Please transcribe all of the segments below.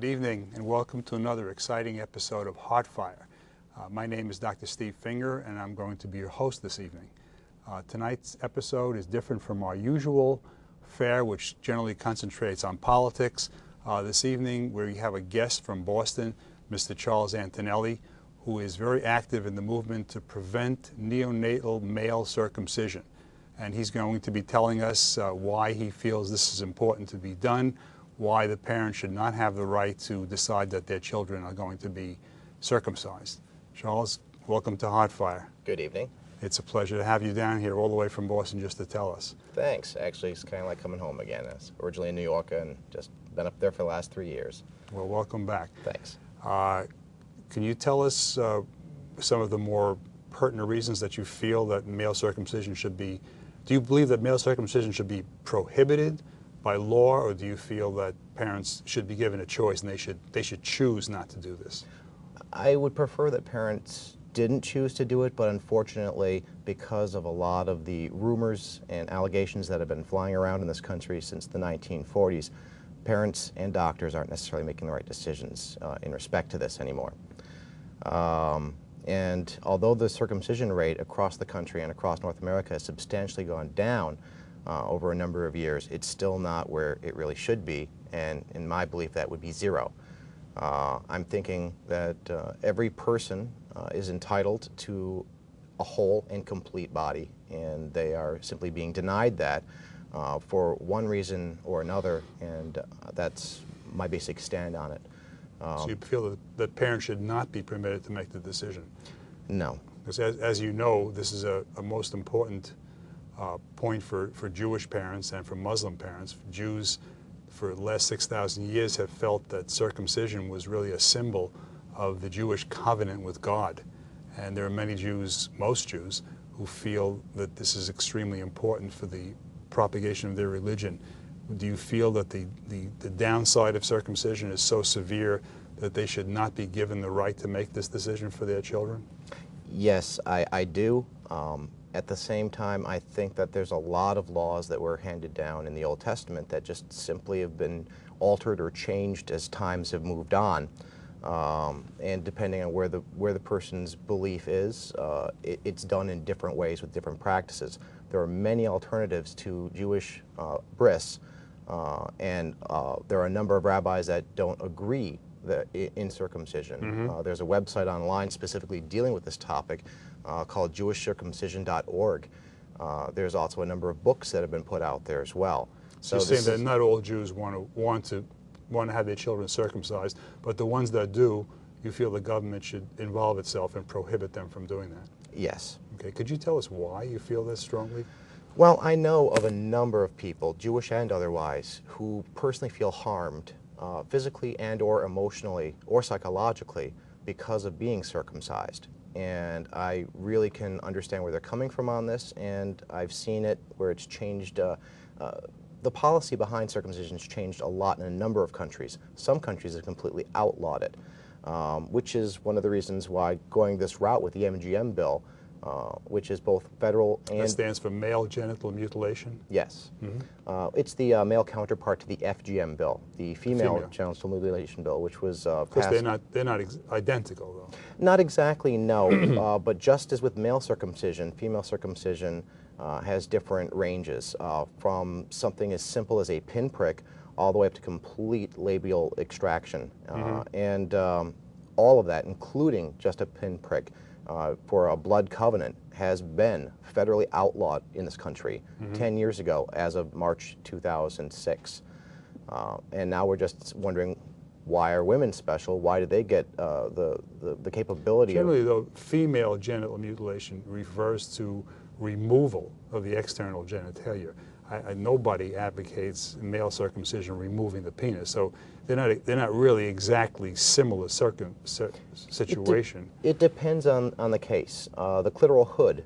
evening and welcome to another exciting episode of Hardfire. My name is Dr. Steve Finger and I'm going to be your host this evening. Tonight's episode is different from our usual fare, which generally concentrates on politics. This evening we have a guest from Boston, Mr. Charles Antonelli, who is very active in the movement to prevent neonatal male circumcision. And he's going to be telling us why he feels this is important to be done, why the parents should not have the right to decide that their children are going to be circumcised. Charles, welcome to Hardfire. Good evening. It's a pleasure to have you down here all the way from Boston just to tell us. Thanks. Actually, it's kind of like coming home again. I was originally in New York and just been up there for the last 3 years. Well, welcome back. Thanks. Can you tell us some of the more pertinent reasons that you feel that male circumcision should be, do you believe that male circumcision should be prohibited by law, or do you feel that parents should be given a choice and they should choose not to do this? I would prefer that parents didn't choose to do it, but unfortunately, because of a lot of the rumors and allegations that have been flying around in this country since the 1940s, parents and doctors aren't necessarily making the right decisions in respect to this anymore. And although the circumcision rate across the country and across North America has substantially gone down over a number of years, it's still not where it really should be, and in my belief that would be zero. I'm thinking that every person is entitled to a whole and complete body, and they are simply being denied that for one reason or another, and that's my basic stand on it. So you feel that parents should not be permitted to make the decision? No. Because as you know, this is a most important point for Jewish parents and for Muslim parents. Jews for the last 6,000 years have felt that circumcision was really a symbol of the Jewish covenant with God. And there are many Jews, most Jews, who feel that this is extremely important for the propagation of their religion. Do you feel that the downside of circumcision is so severe that they should not be given the right to make this decision for their children? Yes, I do. At the same time, I think that there's a lot of laws that were handed down in the Old Testament that just simply have been altered or changed as times have moved on. And depending on where the person's belief is, it's done in different ways with different practices. There are many alternatives to Jewish bris, and there are a number of rabbis that don't agree in circumcision. Mm-hmm. There's a website online specifically dealing with this topic called jewishcircumcision.org. There's also a number of books that have been put out there as well. So you're saying that not all Jews want to have their children circumcised, but the ones that do, you feel the government should involve itself and prohibit them from doing that? Yes. Okay. Could you tell us why you feel this strongly? Well, I know of a number of people, Jewish and otherwise, who personally feel harmed physically and or emotionally or psychologically because of being circumcised. And I really can understand where they're coming from on this, and I've seen it where it's changed. The policy behind circumcision has changed a lot in a number of countries. Some countries have completely outlawed it, which is one of the reasons why going this route with the MGM bill, which is both federal and... That stands for male genital mutilation? Yes. Mm-hmm. It's the male counterpart to the FGM bill, the female genital mutilation bill, which was passed... Because they're not identical, though. Not exactly, no. But just as with male circumcision, female circumcision has different ranges, from something as simple as a pinprick all the way up to complete labial extraction. And all of that, including just a pinprick, for a blood covenant, has been federally outlawed in this country 10 years ago as of March 2006. And now we're just wondering, why are women special? Why did they get the capability Generally, though, female genital mutilation refers to removal of the external genitalia. Nobody advocates male circumcision removing the penis, so they're not really exactly similar situation. It depends on the case. The clitoral hood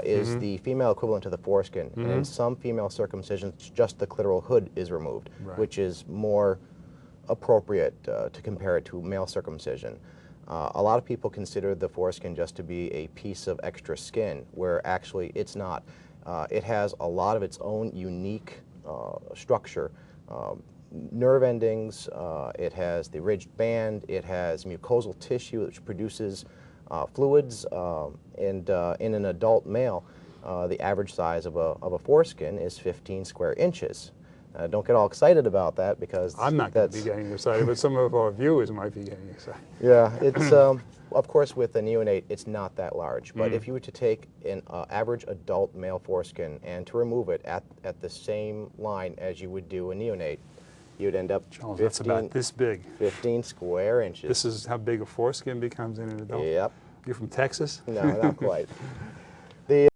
is the female equivalent to the foreskin, and in some female circumcisions, just the clitoral hood is removed, which is more appropriate to compare it to male circumcision. A lot of people consider the foreskin just to be a piece of extra skin, where actually it's not. It has a lot of its own unique structure nerve endings, it has the ridged band, it has mucosal tissue which produces fluids, and in an adult male, the average size of a foreskin is 15 square inches. Don't get all excited about that because I'm not going to be getting excited, but some of our viewers might be getting excited. Yeah, it's of course with a neonate it's not that large, but if you were to take an average adult male foreskin and to remove it at the same line as you would do a neonate, you'd end up Charles, that's about this big. 15 square inches. This is how big a foreskin becomes in an adult? Yep. You're from Texas? No, not quite.